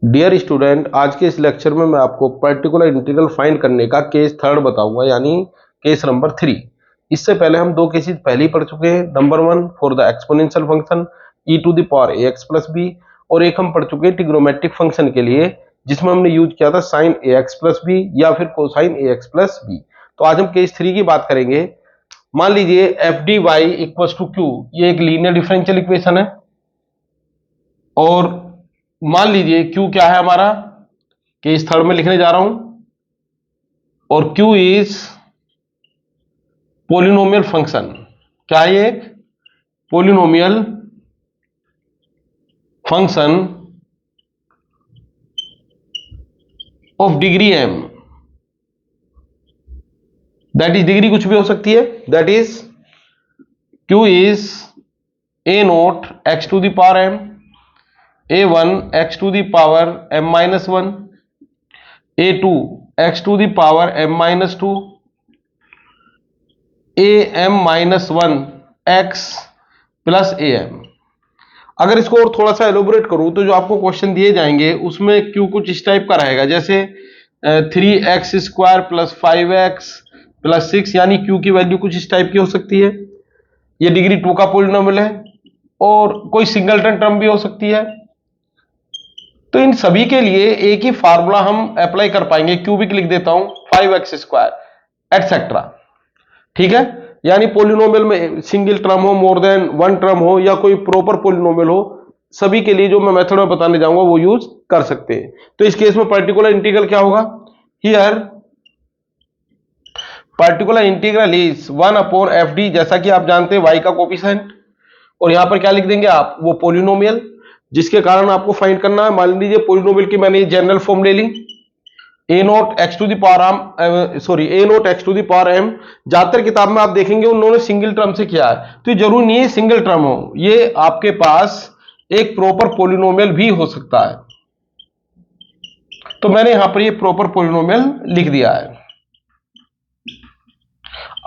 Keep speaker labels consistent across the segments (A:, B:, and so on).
A: Dear student, आज के इस लेक्चर में मैं आपको पर्टिकुलर इंटीग्रल फाइंड करने का केस थर्ड बताऊंगा, यानी केस नंबर 3। इससे पहले हम दो केसेस पहले ही पढ़ चुके हैं। Number 1 for the exponential function e to the power ax plus b, और एक हम पढ़ चुके हैं ट्रिग्नोमेट्रिक फंक्शन के लिए, जिसमें हमने यूज किया था साइन ax प्लस बी या फिर कोसाइन ax प्लस बी। तो आज हम केस 3 की बात करेंगे। मान लीजिए f D y equal to Q, ये एक लीनियर डिफरेंशियल इक्वेशन है, और मान लीजिए Q क्या है हमारा, केस थर्ड में लिखने जा रहा हूं, और Q इज पोलिनोमियल फंक्शन। क्या है ये? Polynomial function of degree m, that is degree कुछ भी हो सकती है, that is Q is a naught x to the power m, a1 x to the power m minus 1, a2 x to the power m minus 2, am minus 1 x plus am। अगर इसको और थोड़ा सा एलोबरेट करूं तो जो आपको question दिए जाएंगे उसमें Q कुछ इस टाइप का रहेगा, जैसे 3x square plus 5x plus 6, यानी Q की वैल्यू कुछ इस टाइप की हो सकती है। ये डिग्री 2 का पोलिनोमियल है, और कोई सिंगलटन टर्म भी हो सकती है। तो इन सभी के लिए एक ही फार्मूला हम अप्लाई कर पाएंगे। क्यूबिक लिख देता हूं, 5x स्क्वायर एटसेट्रा, ठीक है। यानी पोलिनोमियल में सिंगल टर्म हो, मोर देन वन टर्म हो, या कोई प्रॉपर पोलिनोमियल हो, सभी के लिए जो मैं मेथड में बताने जाऊंगा वो यूज कर सकते हैं। तो इस केस में पर्टिकुलर इंटीग्रल क्या होगा? Here particular integral is 1 upon F D, जैसा कि आप जानते हैं y का कोफिशिएंट, और यहां पर क्या लिख देंगे आप, वो पोलिनोमियल जिसके कारण आपको फाइंड करना है। मान लीजिए पोलिनोमियल की मैंने जनरल फॉर्म ले ली, A naught x to the power M. ज्यादातर किताब में आप देखेंगे उन्होंने सिंगल टर्म से किया है, तो ये जरूरी नहीं है सिंगल टर्म हो, ये आपके पास एक प्रॉपर पोलिनोमियल भी हो सकता है। तो मैंने यहां पर ये प्रॉपर पोलिनोमियल लिख दिया है।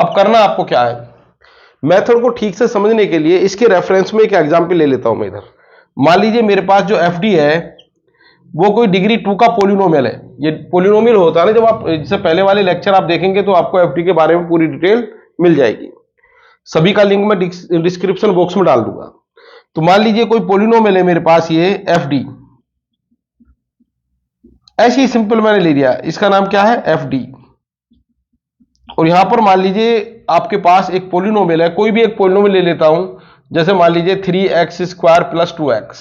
A: अब करना आपको क्या है, मेथड को ठीक से समझने के लिए इसके रेफरेंस में एक एग्जांपल ले लेता हूं मैं इधर। मान लीजिए मेरे पास जो एफ डी है वो कोई डिग्री 2 का पोलिनोमियल है। ये पोलिनोमियल होता है ना, जब आप जैसे पहले वाले लेक्चर आप देखेंगे तो आपको एफडी के बारे में पूरी डिटेल मिल जाएगी। सभी का लिंक मैं डिस्क्रिप्शन बॉक्स में डाल दूंगा। तो मान लीजिए कोई पोलिनोमियल है मेरे पास, ये एफडी, ऐसे ही सिंपल मैंने ले लिया, इसका नाम क्या है, एफडी। और यहां पर मान लीजिए आपके पास एक पोलिनोमियल है, कोई भी एक पोलिनोमियल ले लेता हूं, जैसे मान लीजिए 3x square plus 2x।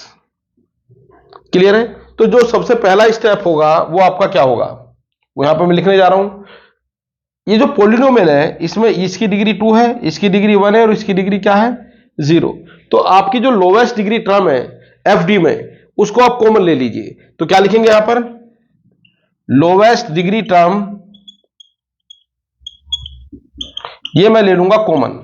A: Clear है? तो जो सबसे पहला स्टेप होगा वो आपका क्या होगा, वो यहां पर मैं लिखने जा रहा हूं। ये जो पोलिनोमियल है इसमें इसकी डिग्री 2 है, इसकी डिग्री 1 है, और इसकी डिग्री क्या है, 0। तो आपकी जो लोवेस्ट डिग्री टर्म है एफडी में, उसको आप कॉमन ले लीजिए। तो क्या लिखेंगे यहां पर, लोवेस्ट डिग्री टर्म, ये मैं ले लूंगा कॉमन।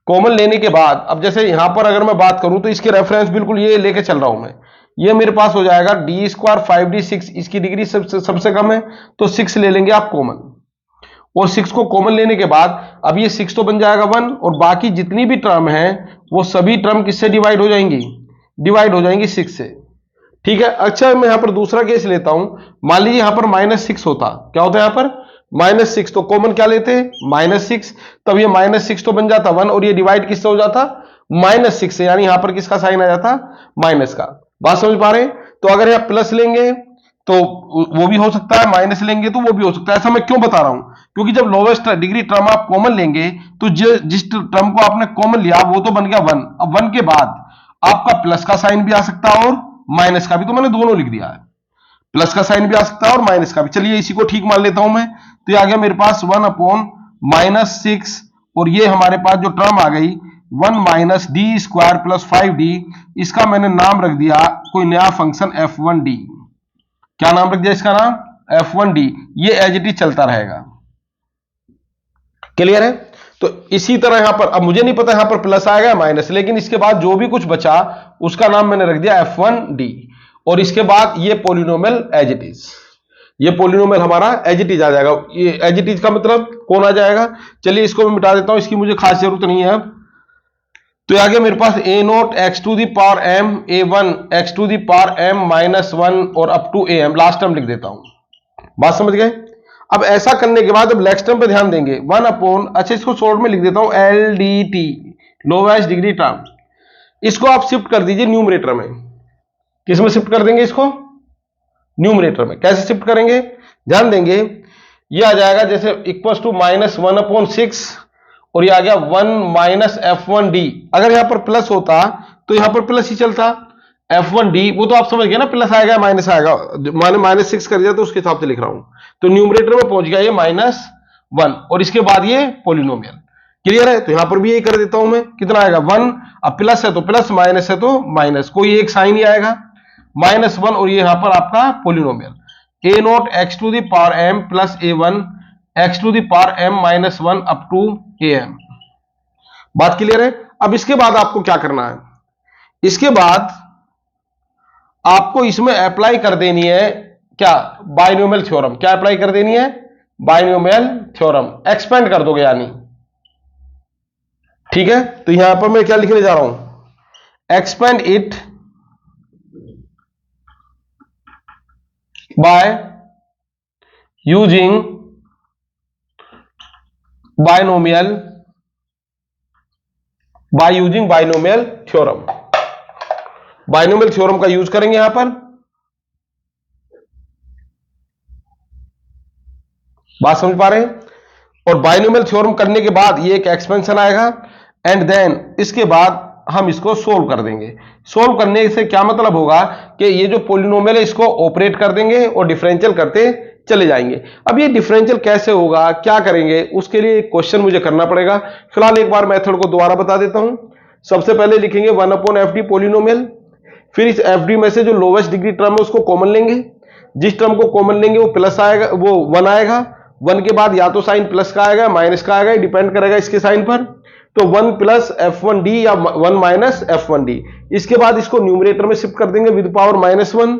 A: कॉमन लेने के बाद अब जैसे यहां पर अगर मैं बात करूं तो इसके रेफरेंस बिल्कुल ये लेके चल रहा हूं मैं, ये मेरे पास हो जाएगा डी स्क्वायर 5d 6, इसकी डिग्री सबसे कम है तो 6 ले लेंगे आप कॉमन, और 6 को कॉमन लेने के बाद अब ये 6 तो बन जाएगा 1, और बाकी जितनी भी टर्म है वो सभी टर्म किससे डिवाइड हो जाएंगी, डिवाइड हो जाएंगी 6 से, ठीक है। अच्छा मैं यहां पर दूसरा केस लेता हूं, मान लीजिए यहां पर -6 होता, क्या होता है यहां पर -6, तो कॉमन क्या लेते हैं, -6, तब ये -6 तो बन जाता 1, और ये डिवाइड किससे हो जाता, -6 से, यानी यहां पर किसका साइन आ जाता, माइनस का। बात समझ पा रहे हैं? तो अगर यहां प्लस लेंगे तो वो भी हो सकता है, माइनस लेंगे तो वो भी हो सकता है। ऐसा मैं क्यों बता रहा हूं, क्योंकि जब लोवेस्ट डिग्री टर्म आप कॉमन लेंगे तो जिस टर्म को आपने कॉमन लिया वो तो बन गया 1, अब 1 के बाद आपका प्लस का साइन भी आ सकता है और माइनस का भी, तो मैंने दोनों लिख दिया है, प्लस का साइन भी आ सकता है और माइनस का भी। चलिए इसी को ठीक मान लेता हूं मैं, तो ये आ गया मेरे पास 1 अपॉन -6, और ये हमारे पास जो टर्म आ गई 1 minus D square plus 5d, इसका मैंने नाम रख दिया कोई नया फंक्शन f1d। क्या नाम रख दिया इसका नाम, f1d। ये एज इट इज चलता रहेगा। क्लियर है? तो इसी तरह यहां पर अब मुझे नहीं पता यहां पर प्लस आएगा माइनस, लेकिन इसके बाद जो भी कुछ बचा उसका नाम मैंने रख दिया f1d, और इसके बाद ये पोलिनोमियल एज इट इज, ये पोलिनोमियल हमारा एज इट इज आ जाएगा। ये एज इट इज का मतलब कौन आ जाएगा, चलिए इसको मैं मिटा देता हूं, इसकी मुझे खास जरूरत नहीं है अब। तो आ गया मेरे पास A naught x to the power M A one x to the power M minus one और up to A M, last term लिख देता हूं। बात समझ गए? अब ऐसा करने के बाद अब नेक्स्ट टर्म पे ध्यान देंगे, वन अपॉन, अच्छा इसको शॉर्ट में लिख देता हूं L D T, lowest degree term. इसको आप शिफ्ट कर दीजिए न्यूमरेटर में। किस में शिफ्ट कर देंगे इसको? न्यूमरेटर में। कैसे शिफ्ट करेंगे? ध्यान देंगे, ये आ जाएगा जैसे equal to minus one upon six, और ये आ गया one minus F one D. अगर यहां पर प्लस होता तो यहां पर प्लस ही चलता, एफ वन डी वो तो आप समझ गए ना, प्लस आएगा माइनस आएगा, माने माइनस सिक्स कर दिया तो उसके हिसाब से लिख रहा हूं। तो न्यूमरेटर में पहुंच गया ये माइनस वन, और इसके बाद ये पोलिनोमियल। क्लियर है? तो यहां पर भी यही कर देता हूं मैं, कितना आएगा वन, अब प्लस है तो प्लस, माइनस है तो माइनस, कोई एक साइन ही आएगा, माइनस वन, और ये यहां पर आपका polynomial a naught x to the power m plus a one x to the power M minus one up to A m. बात क्लियर है? अब इसके बाद आपको क्या करना है, इसके बाद आपको इसमें अप्लाई कर देनी है क्या, बाइनोमियल थ्योरम। क्या अप्लाई कर देनी है? बाइनोमियल थ्योरम, एक्सपेंड कर दोगे यानी। ठीक है, तो यहां पर मैं क्या लिखने जा रहा हूं, expand it by using binomial theorem. Binomial theorem का यूज करेंगे यहां पर। बात समझ पा रहे हैं? और बाइनोमियल थ्योरम करने के बाद ये एक एक्सपेंशन आएगा, एंड देन इसके बाद हम इसको सोल्व कर देंगे। सोल्व करने से क्या मतलब होगा कि ये जो पोलिनोमियल है इसको ऑपरेट कर देंगे और डिफरेंशियल करते चले जाएंगे। अब ये डिफरेंशियल कैसे होगा, क्या करेंगे, उसके लिए एक क्वेश्चन मुझे करना पड़ेगा। फिलहाल एक बार मेथड को दोबारा बता देता हूं। सबसे पहले लिखेंगे one upon F D polynomial, फिर इस एफ डी में से जो लोवेस्ट डिग्री टर्म है उसको कॉमन लेंगे। जिस टर्म को कॉमन लेंगे वो प्लस आएगा, वो वन आएगा। वन के बाद या तो साइन प्लस का आएगा माइनस का आएगा, डिपेंड करेगा इसके साइन पर। तो one plus F one D या one minus F one D. इसके बाद इसको न्यूमरेटर में शिफ्ट कर देंगे विद पावर माइनस वन,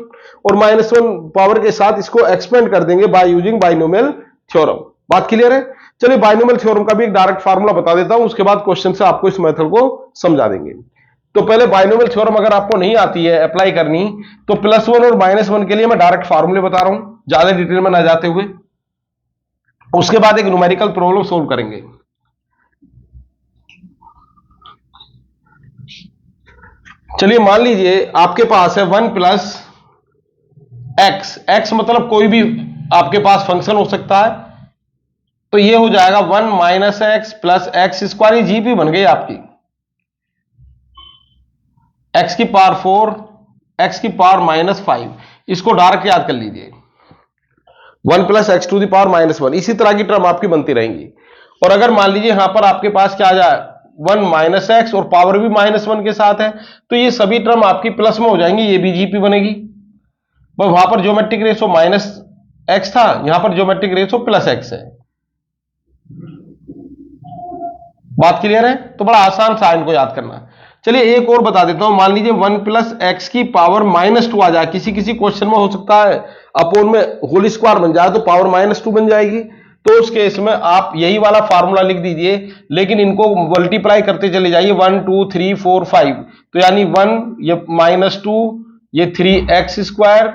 A: और माइनस वन पावर के साथ इसको एक्सपेंड कर देंगे बाय यूजिंग बाइनोमियल थ्योरम। बात क्लियर है? चलिए बाइनोमियल थ्योरम का भी एक डायरेक्ट फार्मूला बता देता हूं, उसके बाद क्वेश्चन से आपको इस मेथड को समझा देंगे। तो पहले बाइनोमियल थ्योरम अगर आपको नहीं आती है अप्लाई करनी, तो प्लस वन और माइनस वन के लिए मैं डायरेक्ट फार्मूले बता रहा हूं, ज्यादा डिटेल में ना जाते हुए। उसके बाद एक न्यूमेरिकल प्रॉब्लम सोल्व करेंगे। चलिए मान लीजिए आपके पास है वन प्लस एक्स, एक्स मतलब कोई भी आपके पास फंक्शन हो सकता है, तो ये हो जाएगा one minus x plus x square, ये जीपी बन गई आपकी, एक्स की पावर फोर एक्स की पावर माइनस फाइव। इसको डायरेक्ट याद कर लीजिए, one plus x to the power minus one. इसी तरह की टर्म आपकी बनती रहेंगी। और अगर मान लीजिए यहां पर आपके पास क्या आ जाए, वन माइनस एक्स और पावर भी माइनस वन के साथ है, तो ये सभी टर्म आपकी प्लस में हो जाएंगी, ये भी जीपी बनेगी। वहां पर ज्योमेट्रिक रेशो माइनस एक्स था, यहां पर ज्योमेट्रिक रेशो प्लस एक्स है। बात क्लियर है? तो बड़ा आसान सा इनको याद करना। चलिए एक और बता देता हूं, मान लीजिए वन प्लस एक्स की पावर माइनस टू आ जाए, किसी किसी क्वेश्चन में हो सकता है अपोन में होल स्क्वायर बन जाए तो पावर माइनस टू बन जाएगी। तो उस केस में आप यही वाला फार्मूला लिख दीजिए, लेकिन इनको मल्टीप्लाई करते चले जाइए, one two three four five, तो यानी वन, ये माइनस टू, ये थ्री एक्स स्क्वायर,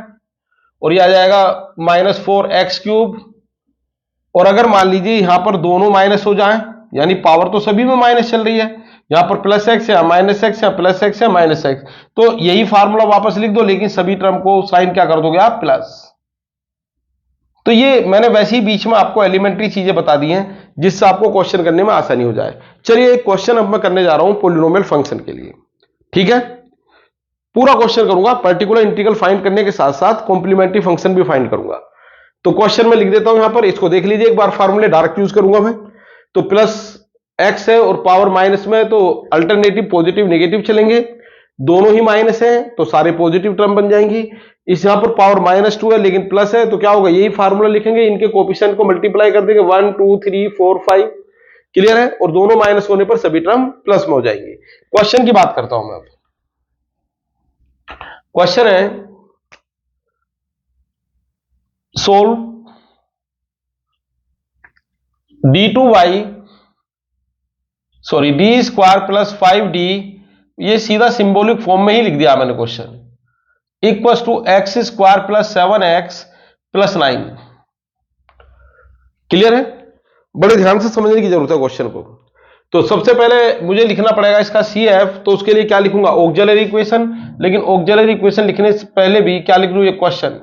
A: और ये आ जाएगा माइनस फोर एक्स क्यूब। और अगर मान लीजिए यहां पर दोनों माइनस हो जाए, यानी पावर तो सभी में माइनस चल रही है, यहां पर प्लस एक्स या माइनस एक्स या प्लस एक्स या माइनस एक्स, तो यही फार्मूला वापस लिख दो, लेकिन सभी टर्म को साइन क्या कर दोगे आप, प्लस। तो ये मैंने वैसे ही बीच में आपको एलिमेंट्री चीजें बता दी हैं जिससे आपको क्वेश्चन करने में आसानी हो जाए। चलिए एक क्वेश्चन अब मैं करने जा रहा हूं पोलिनोमियल फंक्शन के लिए। ठीक है, पूरा क्वेश्चन करूंगा, पर्टिकुलर इंटीग्रल फाइंड करने के साथ साथ कॉम्प्लीमेंट्री फंक्शन भी फाइंड करूंगा। तो क्वेश्चन में लिख देता हूं यहां पर, इसको देख लीजिए एक बार, फार्मूले डायरेक्ट यूज करूंगा मैं। तो प्लस एक्स है और पावर माइनस में, तो अल्टरनेटिव पॉजिटिव नेगेटिव चलेंगे, दोनों ही माइनस है तो सारे पॉजिटिव टर्म बन जाएंगी। इस यहां पर पावर माइनस टू है लेकिन प्लस है, तो क्या होगा, यही फार्मूला लिखेंगे, इनके कोफिशिएंट को मल्टीप्लाई कर देंगे, one two three four five. Clear है? और दोनों माइनस होने पर सभी टर्म प्लस में हो जाएंगे। क्वेश्चन की बात करता हूं मैं अब। क्वेश्चन है, solve D two y sorry D square plus 5d, ये सीधा सिंबॉलिक फॉर्म में ही लिख दिया मैंने question, equals to x square plus 7x plus 9। Clear है? बड़े ध्यान से समझने की जरूरत है क्वेश्चन को। तो सबसे पहले मुझे लिखना पड़ेगा इसका CF, तो उसके लिए क्या लिखूंगा, ऑक्सिलरी इक्वेशन। लेकिन ऑक्सिलरी इक्वेशन लिखने से पहले भी क्या लिख लूं, ये question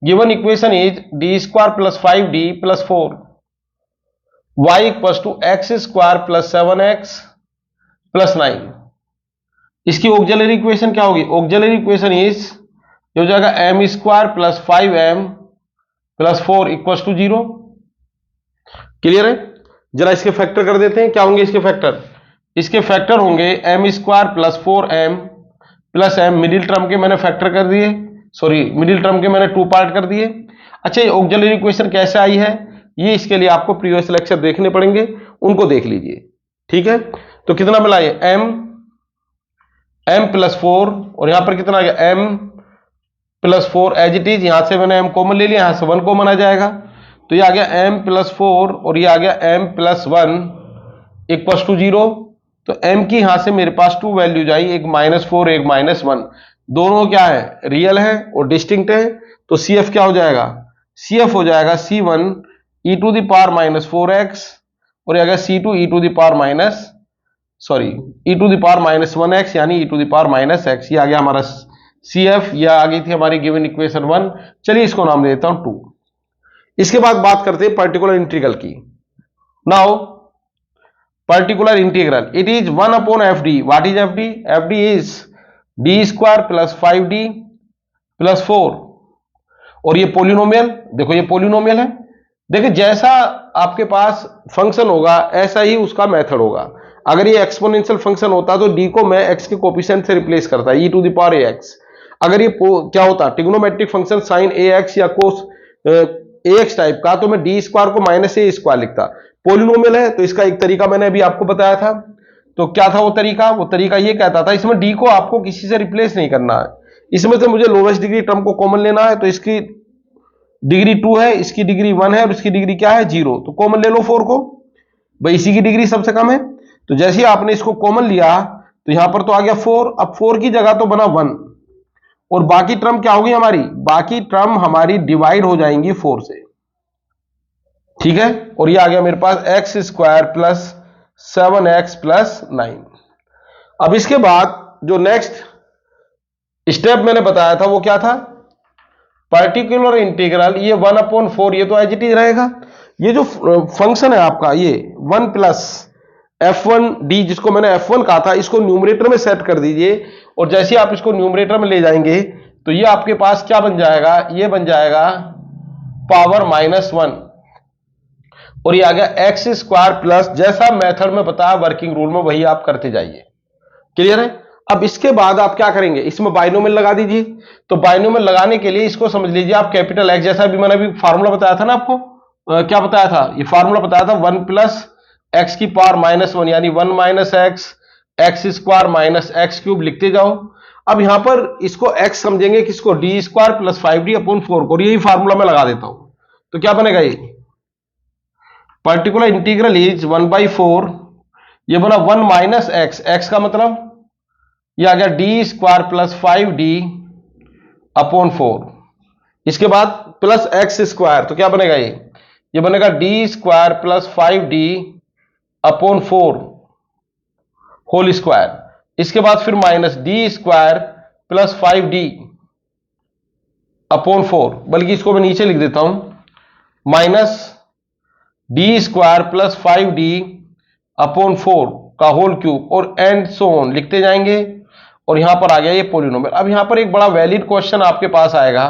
A: given equation is D square plus 5d plus 4 y equals to x square plus 7x plus 9। इसकी ऑक्सिलरी इक्वेशन क्या होगी, ऑक्सिलरी इक्वेशन इज हो जाएगा m square plus 5m plus 4 equals to 0। Clear है? जरा इसके फैक्टर कर देते हैं, क्या होंगे इसके फैक्टर, इसके फैक्टर होंगे m square plus 4m plus m, middle term के मैंने फैक्टर कर दिए, सॉरी मिडिल टर्म के मैंने 2 पार्ट कर दिए। अच्छा, ये ऑक्सिलरी इक्वेशन कैसे आई है, ये इसके लिए आपको प्रीवियस लेक्चर देखने पड़ेंगे, उनको देख लीजिए। ठीक है, तो कितना मिला ये m प्लस 4, और यहां पर कितना आ गया m plus 4 as it is, यहां से मैंने m कॉमन ले लिया, यहां से 1 कॉमन आ जाएगा, तो ये आ गया m प्लस 4 और ये आ गया m प्लस 1 इक्वल्स टू 0। तो m की यहां से मेरे पास 2 वैल्यूज आई, एक -4 एक -1, दोनों क्या है, रियल है और डिस्टिंक्ट है। तो CF क्या हो जाएगा, CF हो जाएगा C1 e to the power -4x और ये आ गया C2 e to the power -1x यानी e to the power -x। ये आ गया हमारा CF, यह आ गई थी हमारी गिवन इक्वेशन 1। चलिए इसको नाम दे देता हूं 2। इसके बाद बात करते हैं पर्टिकुलर इंटीग्रल की। Now particular integral, it is 1 upon FD। What is FD? FD is D square plus 5d plus 4, और ये पोलिनोमियल, देखो ये पोलिनोमियल है। देखिए जैसा आपके पास फंक्शन होगा ऐसा ही उसका मेथड होगा। अगर ये एक्सपोनेंशियल फंक्शन होता तो d को मैं x के कोफिशिएंट से रिप्लेस करता, e to the power ax। अगर ये क्या होता, ट्रिग्नोमेट्रिक फंक्शन साइन ax या कोस ax टाइप का, तो मैं डी स्क्वायर को -a स्क्वायर लिखता। पोलिनोमियल है तो इसका एक तरीका मैंने अभी आपको बताया था, तो क्या था वो तरीका ये कहता था, इसमें d को आपको किसी से रिप्लेस नहीं करना है, इसमें से मुझे लोवेस्ट डिग्री टर्म को कॉमन लेना है। तो इसकी डिग्री 2 है, इसकी डिग्री 1 है और इसकी डिग्री क्या है 0, तो कॉमन ले लो 4 को, भाई इसी की डिग्री सबसे कम है। तो जैसे ही आपने इसको कॉमन लिया तो यहां पर तो आ गया 4, अब 4 की जगह तो बना 1, और बाकी टर्म क्या होगी हमारी, बाकी टर्म हमारी डिवाइड हो जाएंगी 4 से। ठीक है, और ये आ गया मेरे पास X square plus 7x plus 9। अब इसके बाद जो नेक्स्ट स्टेप मैंने बताया था वो क्या था, पर्टिकुलर इंटीग्रल, ये 1/4, ये तो एज इट इज रहेगा। ये जो फंक्शन है आपका ये 1 प्लस f1d, जिसको मैंने f1 कहा था, इसको न्यूमरेटर में सेट कर दीजिए, और जैसे आप इसको न्यूमरेटर में ले जाएंगे तो ये आपके पास क्या बन जाएगा, ये बन जाएगा पावर -1, और ये आ गया एक्स स्क्वायर प्लस, जैसा मेथड में बताया वर्किंग रूल में वही आप करते जाइए। क्लियर है? अब इसके बाद आप क्या करेंगे, इसमें बाइनोमियल लगा दीजिए। तो बाइनोमियल लगाने के लिए इसको समझ लीजिए आप कैपिटल एक्स, जैसा भी मैंने अभी फार्मूला बताया था ना आपको, क्या बताया था, ये फार्मूला बताया था 1 प्लस एक्स की पावर -1 यानी 1 minus x square minus x cube लिखते जाओ। अब यहां पर इसको एक्स समझेंगे किसको, D square plus 5d upon 4 को, यही फार्मूला में लगा देता हूं। तो क्या बनेगा, ये पर्टिकुलर इंटीग्रल इज 1/4, ये बना 1 माइनस एक्स का मतलब ये आ गया D square plus 5d upon 4, इसके बाद प्लस एक्स स्क्वायर, तो क्या बनेगा ये बनेगा D square plus 5d upon 4 whole square, इसके बाद फिर minus D square plus 5d upon 4, बल्कि इसको मैं नीचे लिख देता हूं, minus D square plus 5d upon 4 का होल क्यूब, और एंड सो ऑन लिखते जाएंगे, और यहां पर आ गया ये पोलिनोमियल। अब यहां पर एक बड़ा वैलिड क्वेश्चन आपके पास आएगा,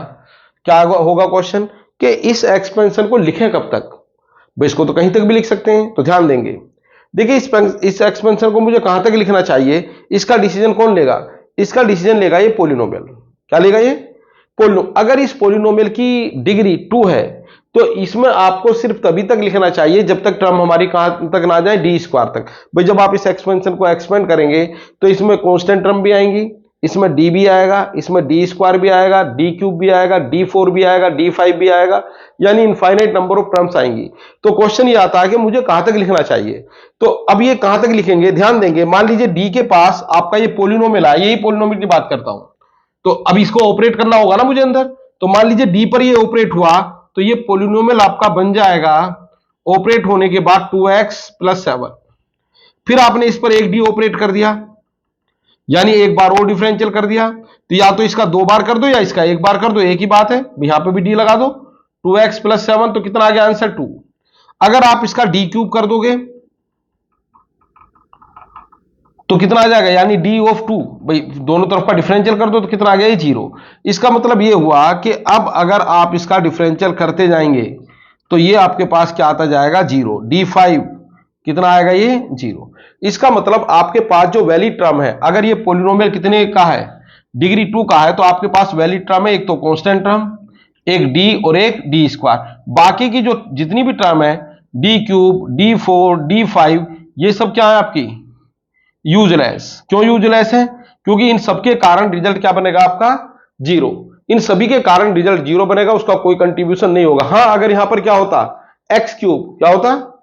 A: क्या होगा क्वेश्चन, कि इस एक्सपेंशन को लिखें कब तक, भाई इसको तो कहीं तक भी लिख सकते हैं। तो ध्यान देंगे, देखिए इस एक्सपेंशन को मुझे कहां तक लिखना चाहिए, इसका डिसीजन कौन लेगा, इसका डिसीजन लेगा ये पोलिनोमियल। क्या लेगा ये पोलिनोमियल। अगर इस पोलिनोमियल की डिग्री 2 है तो इसमें आपको सिर्फ तभी तक लिखना चाहिए जब तक टर्म हमारी कहां तक ना जाए, डी स्क्वायर तक। भाई जब आप इस एक्सपेंशन को एक्सपेंड करेंगे तो इसमें कांस्टेंट टर्म भी आएंगी, इसमें डी भी आएगा, इसमें डी स्क्वायर भी आएगा, डी क्यूब भी आएगा, डी फोर भी आएगा, डी फाइव भी आएगा, यानी इनफाइनाइट नंबर ऑफ टर्म्स आएंगी। तो क्वेश्चन ये आता है कि मुझे कहां तक लिखना चाहिए। तो अब ये कहां तक लिखेंगे, ध्यान देंगे। मान लीजिए डी के पास आपका ये पोलिनोमियल है, यही पोलिनोमियल की बात करता हूं, तो अब इसको ऑपरेट करना होगा ना मुझे अंदर। तो मान लीजिए डी पर ये ऑपरेट हुआ, तो ये पोलिनोमियल आपका बन जाएगा ऑपरेट होने के बाद 2x + 7। फिर आपने इस पर एक डी ऑपरेट कर दिया, यानी एक बार और डिफरेंशियल कर दिया। तो या तो इसका 2 बार कर दो या इसका 1 बार कर दो, एक ही बात है। यहां पे भी डी लगा दो, 2x + 7, तो कितना आ गया आंसर 2। अगर आप इसका डी क्यूब कर दोगे तो कितना आ जाएगा, यानी डी ऑफ 2, भाई दोनों तरफ का डिफरेंशियल कर दो तो कितना आ गया, ये 0। इसका मतलब ये हुआ कि अब अगर आप इसका डिफरेंशियल करते जाएंगे तो ये आपके पास क्या आता जाएगा, 0। d5 कितना आएगा, ये 0। इसका मतलब आपके पास जो वैलिड टर्म है, अगर ये पोलिनोमियल कितने का है, डिग्री 2 का है, तो आपके पास वैलिड टर्म है एक तो कांस्टेंट टर्म, एक डी और एक डी स्क्वायर। बाकी की जो जितनी भी टर्म है, डी क्यूब, d4, d5, ये सब क्या है आपकी यूजलेस। क्यों यूजलेस है, क्योंकि इन सबके कारण रिजल्ट क्या बनेगा आपका, 0। इन सभी के कारण रिजल्ट 0 बनेगा, उसका कोई कंट्रीब्यूशन नहीं होगा। हां अगर यहां पर क्या होता, एक्स क्यूब, क्या होता,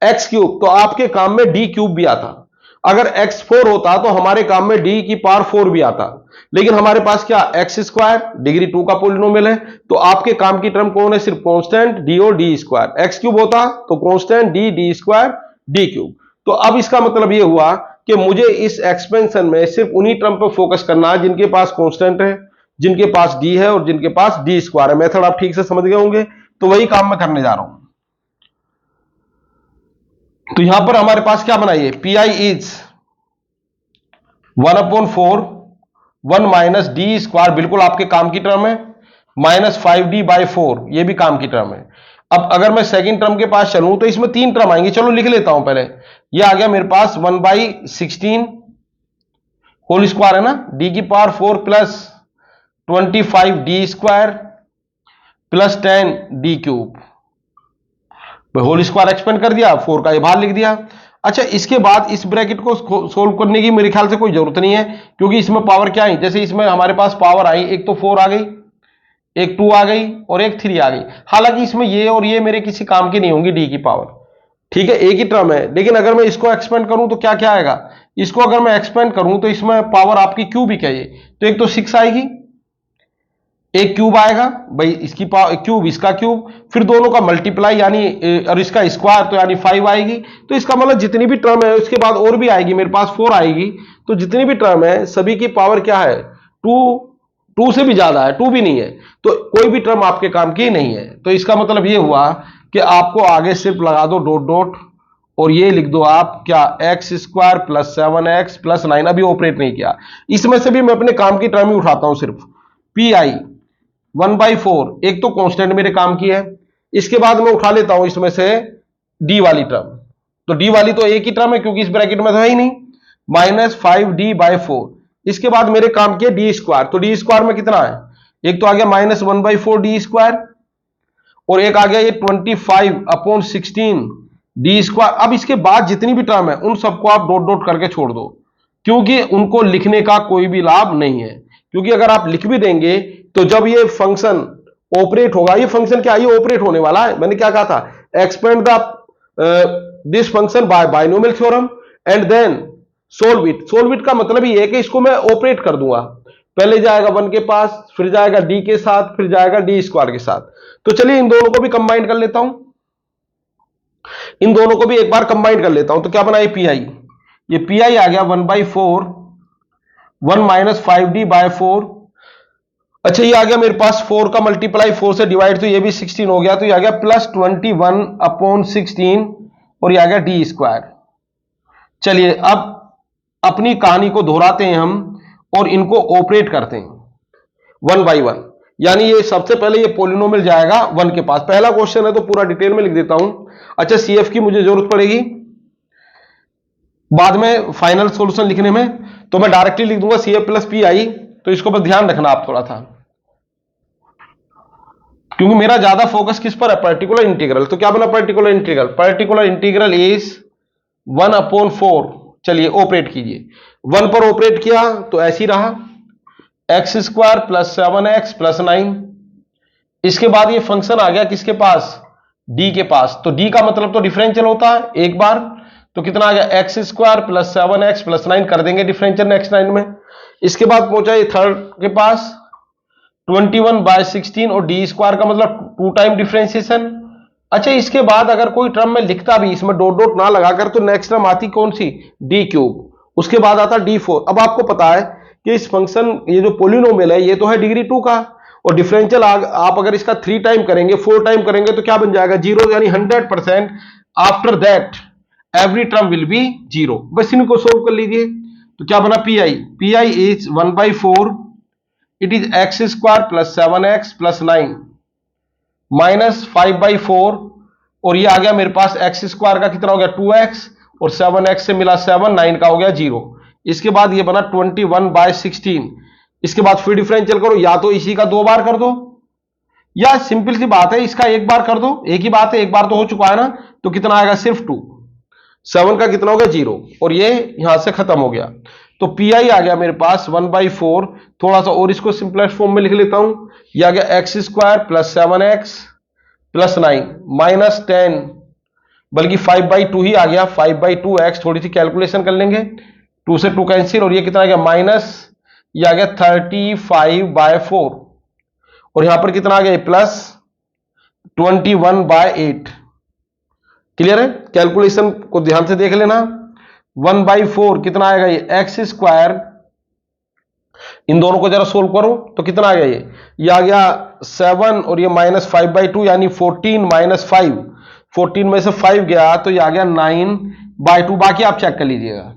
A: एक्स क्यूब, तो आपके काम में डी क्यूब भी आता। अगर एक्स 4 होता तो हमारे काम में डी की पावर 4 भी आता। लेकिन हमारे पास क्या, एक्स स्क्वायर डिग्री 2 का पोलिनोमियल है, तो आपके काम की टर्म कौन है, सिर्फ कांस्टेंट डी और डी स्क्वायर। एक्स क्यूब होता तो constant D, D square, D cube. तो अब इसका मतलब यह हुआ कि मुझे इस एक्सपेंशन में सिर्फ उन्हीं टर्म पर फोकस करना है जिनके पास कांस्टेंट है, जिनके पास डी है और जिनके पास डी स्क्वायर है। मेथड आप ठीक से समझ गए होंगे, तो वही काम मैं करने जा रहा हूं। तो यहां पर हमारे पास क्या बनाइए, P I is 1/4 1 minus D square, बिल्कुल आपके काम की टर्म है, -5d/4, ये भी काम की टर्म है। अब अगर मैं सेकंड टर्म के पास चलूं तो इसमें 3 टर्म आएंगे, चलो लिख लेता हूं पहले। ये आ गया मेरे पास 1/16 होल स्क्वायर है ना, डी की power 4 plus 25d square plus 10d cube, whole square expand कर दिया, 4 का ये बाहर लिख दिया। अच्छा, इसके बाद इस ब्रैकेट को सोल्व करने की मेरे ख्याल से कोई जरूरत नहीं है, क्योंकि इसमें पावर क्या आई, जैसे इसमें हमारे पास पावर आई, एक तो 4 आ गई, एक 2 आ गई और एक 3 आ गई। हालांकि इसमें ये और ये मेरे किसी काम की नहीं होंगी, डी की पावर, ठीक है, एक ही टर्म है। लेकिन अगर मैं इसको एक्सपेंड करूं तो क्या क्या आएगा, इसको अगर मैं एक्सपेंड करूं तो इसमें पावर आपकी क्यूब ही चाहिए, तो एक तो 6 आएगी, एक क्यूब आएगा, भाई इसकी पावर क्यूब, इसका क्यूब, फिर दोनों का मल्टीप्लाई यानी और इसका स्क्वायर, तो यानी 5 आएगी। तो इसका मतलब जितनी भी टर्म है उसके बाद और भी आएगी, मेरे पास 4 आएगी। तो जितनी भी टर्म है सभी की पावर क्या है, 2 से भी ज्यादा है, 2 भी नहीं है, तो कोई भी टर्म आपके काम की नहीं है। तो इसका मतलब ये हुआ कि आपको आगे सिर्फ लगा दो डॉट डॉट और ये लिख दो आप क्या, x² + 7x + 9। अभी ऑपरेट नहीं किया, इसमें से भी मैं अपने काम की टर्म ही उठाता हूं, सिर्फ पी आई 1/4, एक तो कांस्टेंट मेरे काम की है। इसके बाद मैं उठा लेता हूं इसमें से डी वाली टर्म, तो डी वाली तो एक ही टर्म है क्योंकि इस ब्रैकेट में तो है ही नहीं, -5d/4। इसके बाद मेरे काम की है डी स्क्वायर, तो डी स्क्वायर में कितना है, एक तो आ गया -1/4d स्क्वायर और एक आ गया ये 25/16 डी स्क्वायर। अब इसके बाद जितनी भी टर्म है उन सबको आप डॉट डॉट करके छोड़ दो, क्योंकि उनको लिखने का कोई भी लाभ नहीं है। क्योंकि अगर आप लिख भी देंगे तो जब ये फंक्शन ऑपरेट होगा, ये फंक्शन क्या, ये ऑपरेट होने वाला है। मैंने क्या कहा था, expand the this function by binomial theorem and then solve it. Solve it का मतलब ये है कि इसको मैं ऑपरेट कर दूंगा, पहले जाएगा 1 के पास, फिर जाएगा डी के साथ, फिर जाएगा डी स्क्वायर के साथ। तो चलिए इन दोनों को भी कंबाइन कर लेता हूं, इन दोनों को भी एक बार कंबाइन कर लेता हूं। तो क्या बना ये पी आई, ये पी आई आ गया 1/4 1 - 5d/4। अच्छा, ये आ गया मेरे पास 4 का मल्टीप्लाई 4 से डिवाइड, तो ये भी 16 हो गया, तो ये आ गया +21/16 और ये आ गया डी स्क्वायर। चलिए अब अपनी कहानी को दोहराते हैं हम और इनको ऑपरेट करते हैं 1 बाई 1। यानी ये सबसे पहले ये पोलिनोमियल जाएगा 1 के पास। पहला क्वेश्चन है तो पूरा डिटेल में लिख देता हूं। अच्छा, सीएफ की मुझे जरूरत पड़ेगी बाद में फाइनल सॉल्यूशन लिखने में, तो मैं डायरेक्टली लिख दूंगा सीएफ + पी आई। तो इसको बस ध्यान रखना आप थोड़ा था, क्योंकि मेरा ज्यादा फोकस किस पर है, पर्टिकुलर इंटीग्रल। तो क्या बना particular integral, particular integral is 1/4। चलिए ऑपरेट कीजिए, 1 पर ऑपरेट किया तो ऐसी रहा, x square plus 7x plus 9। इसके बाद ये फंक्शन आ गया किसके पास, d के पास। तो d का मतलब तो डिफरेंशियल होता है एक बार, तो कितना आ गया x square plus 7x plus 9 कर देंगे डिफरेंशियल नेक्स्ट लाइन में। इसके बाद पहुंचा ये थर्ड के पास 21/16 और डी स्क्वायर का मतलब 2 टाइम डिफरेंशिएशन। अच्छा, इसके बाद अगर कोई टर्म में लिखता भी इसमें डॉट डॉट ना लगाकर, तो नेक्स्ट टर्म आती कौन सी, डी क्यूब, उसके बाद आता d4। अब आपको पता है कि इस फंक्शन, ये जो पोलिनोमियल है ये तो है डिग्री 2 का, और डिफरेंशियल आप अगर इसका 3 टाइम करेंगे 4 टाइम करेंगे तो क्या बन जाएगा, 0, यानी 100%। After that every term will be 0। बस इनको सोल्व कर लीजिए। तो क्या बना, P I is 1/4, it is x square plus 7x plus 9 minus 5/4, और ये आ गया मेरे पास एक्स स्क्वायर का कितना हो गया 2x, और 7x से मिला 7, 9 का हो गया 0। इसके बाद ये बना 21/16। इसके बाद फिर डिफरेंशियल करो, या तो इसी का 2 बार कर दो, या सिंपल सी बात है इसका 1 बार कर दो, एक ही बात है, 1 बार तो हो चुका है ना। तो कितना आएगा, सिर्फ 2, 7 का कितना हो गया 0, और ये यहां से खत्म हो गया। तो पी आई आ गया मेरे पास 1/4। थोड़ा सा और इसको सिंपलेस्ट फॉर्म में लिख लेता हूं, यह आ गया x square plus 7x plus 9 minus 10, बल्कि 5/2 ही आ गया, 5/2x। थोड़ी सी कैलकुलेशन कर लेंगे, 2 से 2 कैंसिल, और ये कितना आ गया माइनस, ये आ गया 35/4, और यहां पर कितना आ गया प्लस 21/8। क्लियर है, कैलकुलेशन को ध्यान से देख लेना। 1/4 कितना आएगा, ये एक्स स्क्वायर, इन दोनों को जरा सोल्व करो तो कितना आ गया, ये आ गया 7, और ये माइनस 5/2 यानी 14 माइनस 5, 14 में से 5 गया तो ये आ गया 9/2। बाकी आप चेक कर लीजिएगा,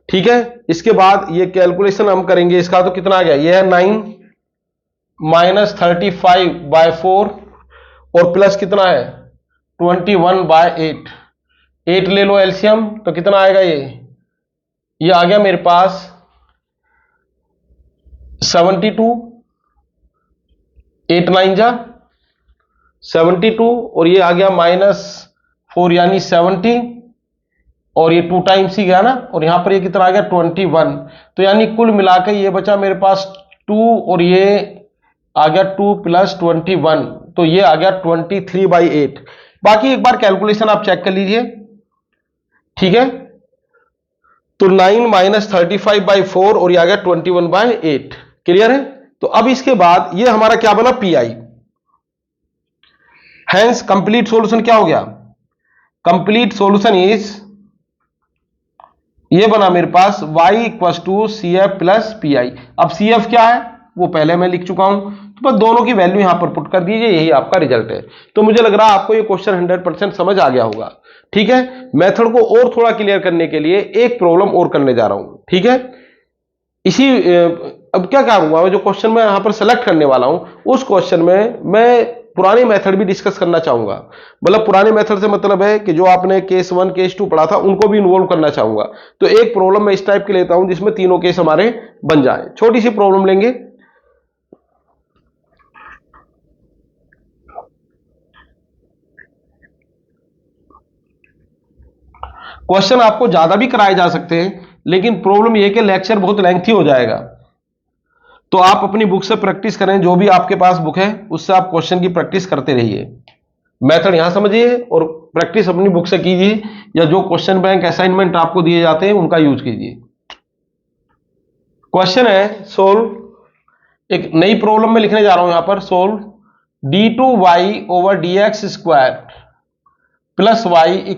A: ठीक है। इसके बाद ये कैलकुलेशन हम करेंगे इसका, तो कितना आ गया, ये है 9 माइनस 35/4, और प्लस कितना है 21/8। 8 ले लो एलसीएम, तो कितना आएगा, ये आ गया मेरे पास 72, 8 9 जा 72, और ये आ गया -4 यानी 70, और ये 2 टाइम्स ही गया ना, और यहां पर ये कितना आ गया 21। तो यानी कुल मिलाकर ये बचा मेरे पास 2, और ये आ गया 2 + 21, तो ये आ गया 23/8। बाकी एक बार कैलकुलेशन आप चेक कर लीजिए, ठीक है। तो 9 माइनस 35/4, और ये आ गया 21/8। क्लियर है। तो अब इसके बाद ये हमारा क्या बना, P I. Hence complete solution क्या हो गया, कंप्लीट सॉल्यूशन इज, ये बना मेरे पास y = CF + PI। अब CF क्या है वो पहले मैं लिख चुका हूं, तो बस दोनों की वैल्यू यहां पर पुट कर दीजिए, यही आपका रिजल्ट है। तो मुझे लग रहा है आपको ये क्वेश्चन 100% समझ आ गया होगा, ठीक है। मेथड को और थोड़ा क्लियर करने के लिए एक प्रॉब्लम और करने जा रहा हूं, ठीक है। इसी अब क्या करूंगा, जो क्वेश्चन मैं यहां पर सेलेक्ट करने वाला हूं, उस क्वेश्चन में मैं पुरानी मेथड भी डिस्कस करना चाहूंगा। मतलब पुराने मेथड से मतलब है कि जो आपने केस 1 केस 2 पढ़ा था उनको भी इन्वॉल्व करना चाहूंगा। तो एक प्रॉब्लम मैं इस टाइप की लेता हूं जिसमें तीनों केस हमारे बन जाए। छोटी सी प्रॉब्लम लेंगे, क्वेश्चन आपको ज्यादा भी कराए जा सकते हैं, लेकिन प्रॉब्लम यह कि लेक्चर बहुत लेंथी हो जाएगा। तो आप अपनी बुक से प्रैक्टिस करें, जो भी आपके पास बुक है उससे आप क्वेश्चन की प्रैक्टिस करते रहिए। मेथड यहां समझिए और प्रैक्टिस अपनी बुक से कीजिए, या जो क्वेश्चन बैंक असाइनमेंट आपको दिए जाते हैं उनका यूज कीजिए। क्वेश्चन है सोल्व, एक नई प्रॉब्लम में लिखने जा रहा हूं यहां पर, solve d2y/dx² plus y =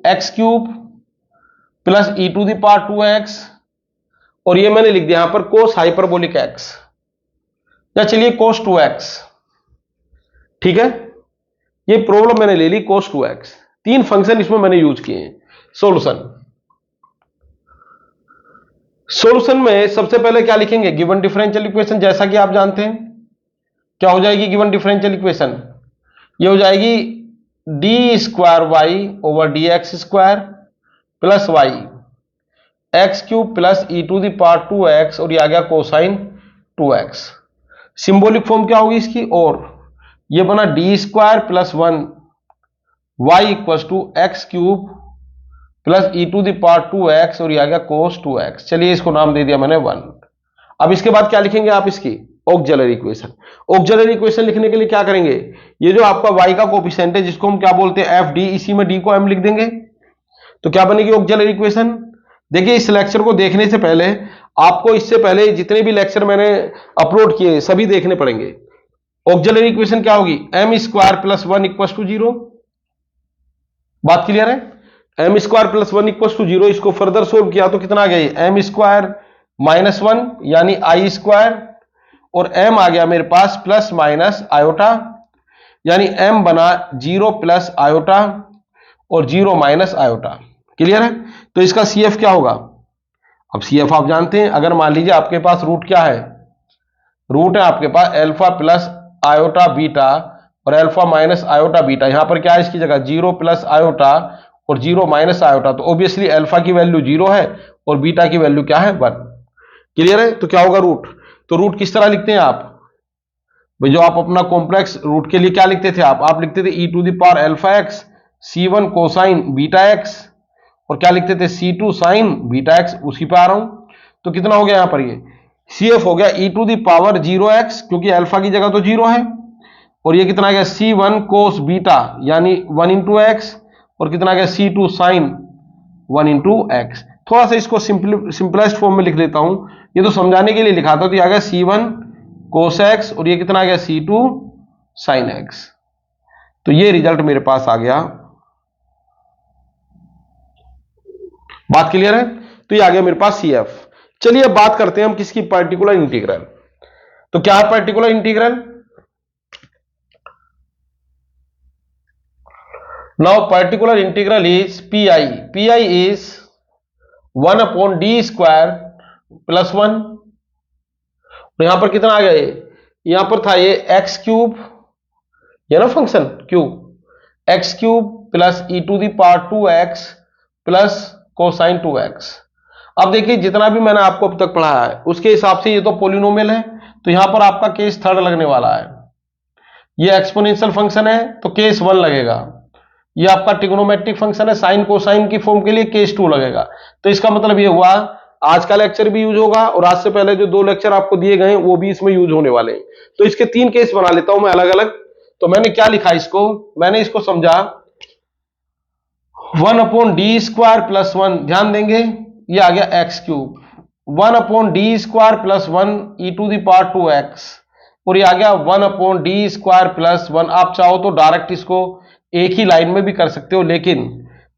A: x³ plus e⁻²x, और ये मैंने लिख दिया यहां पर cos हाइपरबोलिक x, या चलिए cos 2x, ठीक है। ये प्रॉब्लम मैंने ले ली cos 2x। 3 फंक्शन इसमें मैंने यूज किए हैं। सॉल्यूशन में सबसे पहले क्या लिखेंगे, गिवन डिफरेंशियल इक्वेशन। जैसा कि आप जानते हैं क्या हो जाएगी गिवन डिफरेंशियल इक्वेशन, ये हो जाएगी d2y/dx² plus y x³ plus e⁻²x, और ये आ गया कोसाइन 2x। सिंबॉलिक फॉर्म क्या होगी इसकी, और ये बना d² + 1 y = x³ plus e⁻²x, और ये आ गया cos 2x। चलिए इसको नाम दे दिया मैंने 1। अब इसके बाद क्या लिखेंगे आप, इसकी ऑक्सिलरी इक्वेशन। ऑक्सिलरी इक्वेशन लिखने के लिए क्या करेंगे, ये जो आपका y का कोफिशिएंट है जिसको हम क्या बोलते हैं एफ डी, इसी में d को m लिख देंगे, तो क्या बनेगी ऑक्सिलरी इक्वेशन। देखिए इस लेक्चर को देखने से पहले आपको, इससे पहले जितने भी लेक्चर मैंने अपलोड किए सभी देखने पड़ेंगे। ऑक्सिलरी इक्वेशन क्या होगी, m square plus 1 equal to 0। बात क्लियर है, m square plus 1 equal to 0। इसको फर्दर सोल्व किया तो कितना आ गया, एम स्क्वायर माइनस 1 यानी आई स्क्वायर, और m आ गया मेरे पास प्लस माइनस आयोटा, यानी m बना 0 प्लस आयोटा और 0 माइनस आयोटा। क्लियर है, तो इसका CF क्या होगा। अब CF आप जानते हैं, अगर मान लीजिए आपके पास रूट क्या है, रूट है आपके पास अल्फा प्लस आयोटा बीटा और अल्फा माइनस आयोटा बीटा। यहां पर क्या है इसकी जगह 0 प्लस आयोटा और 0 माइनस आयोटा, तो ऑब्वियसली अल्फा की वैल्यू 0 है और बीटा की वैल्यू क्या है 1। क्लियर है, तो क्या होगा रूट, तो रूट किस तरह लिखते हैं आप भाई, जो आप अपना कॉम्प्लेक्स रूट के लिए क्या लिखते थे आप लिखते थे E to the power alpha X C1 cosine beta X, और क्या लिखते थे C2 साइन बीटा एक्स, उसी पे आ रहा हूं। तो कितना हो गया यहां पर, ये CF हो गया ई टू द पावर 0x, क्योंकि अल्फा की जगह तो 0 है, और ये कितना आ गया C1 कोस बीटा यानी 1 इंटू एक्स, और कितना आ गया C2 साइन 1 इंटू एक्स। थोड़ा सा इसको सिंपलेस्ट फॉर्म में लिख देता हूं, ये तो समझाने के लिए लिखा था, तो ये आ गया C1 कोस एक्स और ये कितना आ गया C2 साइन एक्स। तो ये रिजल्ट मेरे पास आ गया। बात क्लियर है, तो ये आ गया मेरे पास CF। चलिए अब बात करते हैं हम किसकी, पर्टिकुलर इंटीग्रल। तो क्या है particular integral, now particular integral is PI is 1 upon d square plus 1, यहां पर कितना आ गया, यहां पर था ये एक्स क्यूब, ये ना function cube, x cube plus e to the power 2x plus cosine 2x। अब देखिए जितना भी मैंने आपको अब तक पढ़ाया है उसके हिसाब से ये तो पोलिनोमियल है, तो यहां पर आपका केस थर्ड लगने वाला है। ये एक्सपोनेंशियल फंक्शन है तो केस 1 लगेगा। ये आपका ट्रिग्नोमेट्रिक फंक्शन है साइन कोसाइन की फॉर्म के लिए केस 2 लगेगा। तो इसका मतलब ये हुआ आज का लेक्चर भी यूज होगा और आज से पहले जो 2 लेक्चर आपको दिए गए हैं वो भी इसमें यूज होने वाले हैं। तो इसके 3 केस बना लेता हूं मैं अलग अलग। तो मैंने क्या लिखा इसको, मैंने इसको समझा 1 अपॉन डी स्क्वायर प्लस 1, ध्यान देंगे ये आ गया x cube, 1 upon d square plus 1 e to the power 2x, और ये आ गया 1 अपॉन डी स्क्वायर प्लस 1। आप चाहो तो डायरेक्ट इसको एक ही लाइन में भी कर सकते हो, लेकिन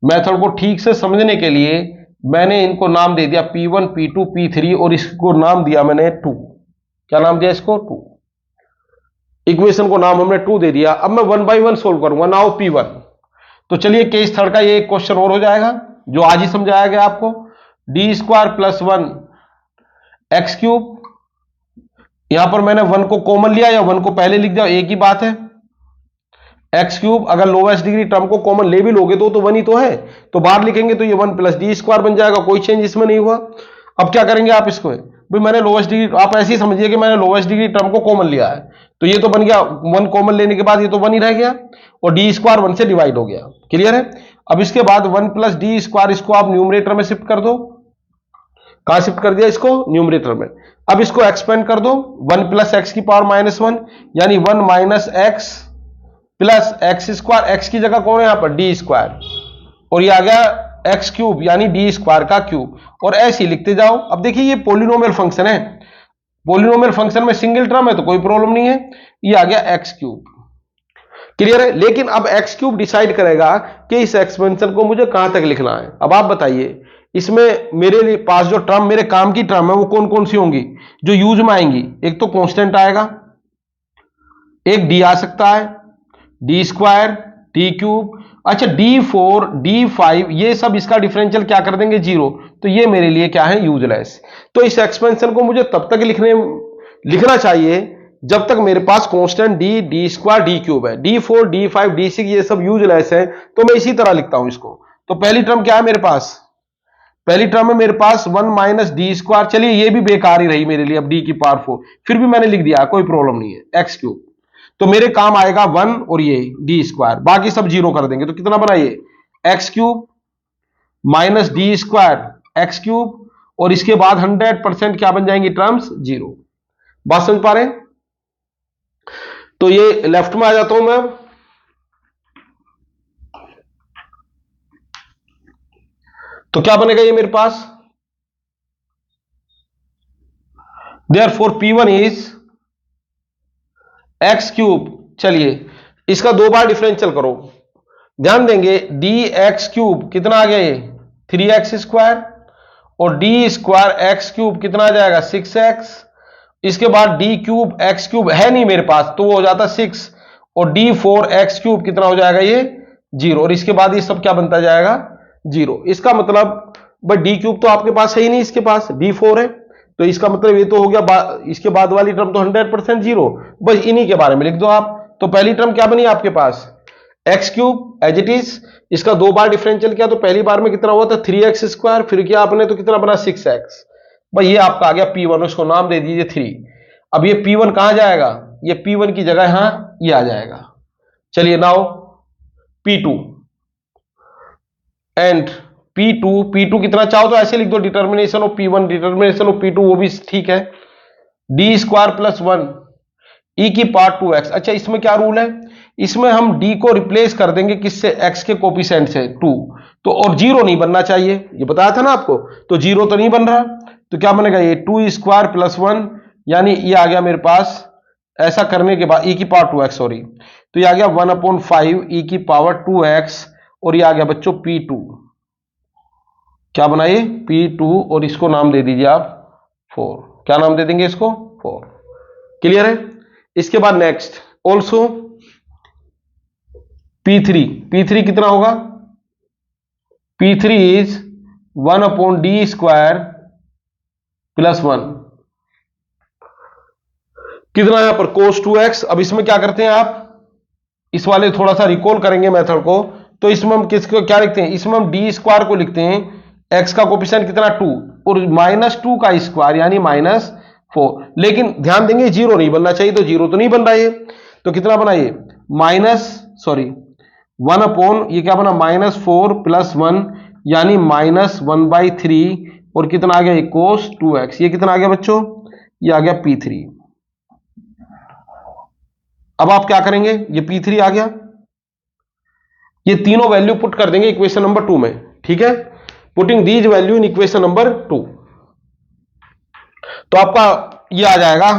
A: मेथड को ठीक से समझने के लिए मैंने इनको नाम दे दिया P1 P2 P3 और इसको नाम दिया मैंने 2। क्या नाम दिया इसको, 2। इक्वेशन को नाम हमने 2 दे दिया। अब मैं 1 बाई 1 सोल्व करूंगा, नाउ P1। तो चलिए केस थर्ड का ये एक क्वेश्चन और हो जाएगा जो आज ही समझाया गया आपको, D square plus 1 x cube, यहां पर मैंने 1 को कॉमन लिया या 1 को पहले लिख दिया, एक ही बात है। एक्स क्यूब अगर लोवेस्ट डिग्री टर्म को कॉमन ले भी लोगे तो 1 ही तो है, तो बाहर लिखेंगे तो ये 1 प्लस डी स्क्वायर बन जाएगा, कोई चेंज इसमें नहीं हुआ। अब क्या करेंगे आप इसको, भाई मैंने लोवेस्ट डिग्री, आप ऐसे ही समझिए कि मैंने लोवेस्ट डिग्री टर्म को कॉमन लिया है, तो ये तो बन गया 1 कॉमन लेने के बाद ये तो 1 ही रह गया और डी स्क्वायर 1 से डिवाइड हो गया। क्लियर है, अब इसके बाद 1 प्लस डी स्क्वायर इसको आप न्यूमरेटर में शिफ्ट कर दो। कहां शिफ्ट कर दिया इसको, न्यूमरेटर में। अब इसको एक्सपेंड कर दो, 1 प्लस एक्स की पावर माइनस 1 यानी 1 minus x plus x square, x की जगह कौन है यहां पर डी स्क्वायर, और ये आ गया एक्स क्यूब यानी डी स्क्वायर का क्यूब, और ऐसे ही लिखते जाओ। अब देखिए ये पोलिनोमियल फंक्शन है, पोलिनोमियल फंक्शन में सिंगल टर्म है तो कोई प्रॉब्लम नहीं है, ये आ गया एक्स क्यूब। क्लियर है, लेकिन अब एक्स क्यूब डिसाइड करेगा कि इस एक्सपेंशन को मुझे कहां तक लिखना है। अब आप बताइए इसमें मेरे पास जो टर्म मेरे काम की टर्म है वो कौन कौन सी होंगी जो यूज में आएंगी। एक तो कांस्टेंट आएगा, एक डी आ सकता है, डी स्क्वायर, डी क्यूब, अच्छा D4 D5, ये सब इसका डिफरेंशियल क्या कर देंगे 0, तो ये मेरे लिए क्या है यूजलेस। तो इस एक्सपेंशन को मुझे तब तक लिखना चाहिए जब तक मेरे पास constant D square, D cube है। D4 D5 D6 ये सब यूजलेस है, तो मैं इसी तरह लिखता हूं इसको। तो पहली टर्म क्या है मेरे पास, पहली टर्म में मेरे पास 1 माइनस डी स्क्वायर, चलिए ये भी बेकार ही रही मेरे लिए, अब डी की पावर 4 फिर भी मैंने लिख दिया, कोई प्रॉब्लम नहीं है, एक्स क्यूब। तो मेरे काम आएगा 1 और ये डी स्क्वायर, बाकी सब 0 कर देंगे, तो कितना बना ये x cube minus D square x cube, और इसके बाद 100% क्या बन जाएंगी टर्म्स, जीरो। बात समझ पा रहे हैं? तो ये लेफ्ट में आ जाता हूं मैं। तो क्या बनेगा ये मेरे पास, therefore P1 is X cube. चलिए इसका दो बार डिफरेंशियल करो, ध्यान देंगे डी एक्स क्यूब कितना आ गया ये 3x स्क्वायर, और डी स्क्वायर एक्स क्यूब कितना आ जाएगा 6x। इसके बाद डी क्यूब एक्स क्यूब है नहीं मेरे पास तो वो हो जाता 6, और डी 4x क्यूब कितना हो जाएगा ये 0, और इसके बाद ये सब क्या बनता जाएगा 0। इसका मतलब भाई डी क्यूब तो आपके पास है ही नहीं, इसके पास d4 है, तो इसका मतलब ये तो हो गया इसके बाद वाली टर्म तो 100% जीरो। बस इन्हीं के बारे में लिख दो आप। तो पहली टर्म क्या बनी आपके पास X cube as it is, इसका दो बार डिफरेंशियल किया तो पहली बार में कितना हुआ था 3x स्क्वायर, फिर किया आपने तो कितना बना 6x। भाई ये आपका आ गया P1, उसको नाम दे दीजिए 3। अब ये P1 कहां जाएगा, ये P1 की जगह यहां ये आ जाएगा। चलिए नाउ P2 एंड P2 कितना चाहो तो ऐसे लिख दो, determination of P1 determination of P2 वो भी ठीक है। डी स्क्वायर प्लस 1 ई की पावर 2x। अच्छा इसमें क्या रूल है, इसमें हम d को रिप्लेस कर देंगे किससे, x के कोफिशिएंट से 2, तो और जीरो नहीं बनना चाहिए, ये बताया था ना आपको, तो जीरो तो नहीं बन रहा, तो क्या बनेगा ये 2 स्क्वायर प्लस 1, यानी ये आ गया मेरे पास, ऐसा करने के बाद e की पावर 2x सॉरी, तो ये आ गया 1/5 e की पावर 2x, और ये आ गया बच्चों P2, क्या बनाइए P2, और इसको नाम दे दीजिए आप 4। क्या नाम दे देंगे इसको 4। क्लियर है? इसके बाद नेक्स्ट ऑल्सो P3 कितना होगा, P3 is 1/d square plus 1, कितना यहां पर cos 2x। अब इसमें क्या करते हैं आप, इस वाले थोड़ा सा रिकॉल करेंगे मेथड को, तो इसमें हम किसको क्या लिखते हैं, इसमें हम डी स्क्वायर को लिखते हैं, x का कोफिशिएंट कितना 2, और -2 का स्क्वायर यानी -4। लेकिन ध्यान देंगे जीरो नहीं बनना चाहिए, तो जीरो तो नहीं बन रहा है, तो कितना बना ये 1/, ये क्या बना -4 प्लस 1 यानी -1/3, और कितना आ गया ये cos 2x। ये कितना आ गया बच्चों, ये आ गया P3। अब आप क्या करेंगे, ये P3 आ गया, ये तीनों वैल्यू पुट कर देंगे इक्वेशन नंबर 2 में, ठीक है, putting these value in equation number 2, तो आपका ये आ जाएगा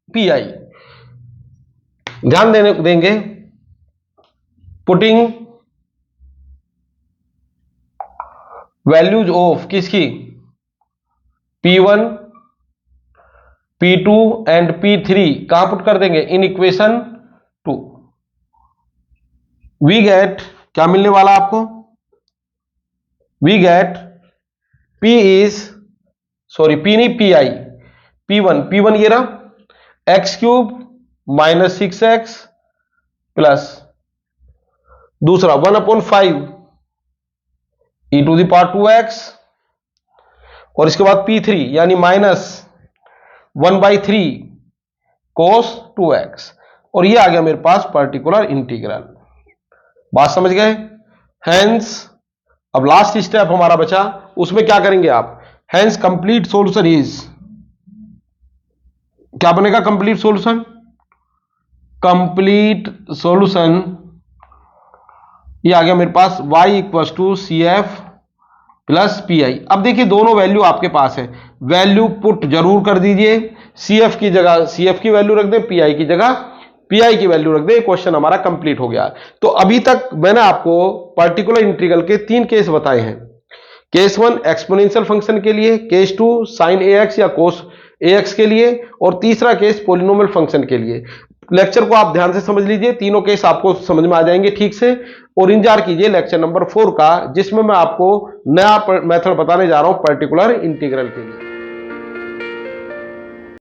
A: PI। ध्यान देंगे पुटिंग वैल्यूज ऑफ किसकी P1 P2 एंड P3 कहां पुट कर देंगे इन इक्वेशन 2। वी गेट क्या मिलने वाला आपको, वी गेट P नहीं PI, P1 ये रहा x³ - 6x प्लस दूसरा 1/5 e⁻²x, और इसके बाद P3 यानी -1/3 cos 2x, और ये आ गया मेरे पास पर्टिकुलर इंटीग्रल। बात समझ गए? हेंस अब लास्ट स्टेप हमारा बचा, उसमें क्या करेंगे आप, हेंस कंप्लीट सॉल्यूशन इज, क्या बनेगा कंप्लीट सॉल्यूशन, कंप्लीट सॉल्यूशन ये आ गया मेरे पास y = CF प्लस PI। अब देखिए दोनों वैल्यू आपके पास है, वैल्यू पुट जरूर कर दीजिए, CF की जगह CF की वैल्यू रख दें, PI की जगह PI की वैल्यू रख दें, क्वेश्चन हमारा कंप्लीट हो गया। तो अभी तक मैंने आपको पर्टिकुलर इंटीग्रल के 3 केस बताए हैं, केस 1 एक्सपोनेंशियल फंक्शन के लिए, केस 2 sin AX या cos AX के लिए, और तीसरा केस पॉलिनोमियल फंक्शन के लिए। लेक्चर को आप ध्यान से समझ लीजिए, तीनों केस आपको समझ में आ जाएंगे ठीक से, और इंतजार कीजिए लेक्चर नंबर 4 का, जिसमें मैं आपको नया मेथड बताने जा रहा हूं पर्टिकुलर इंटीग्रल के लिए।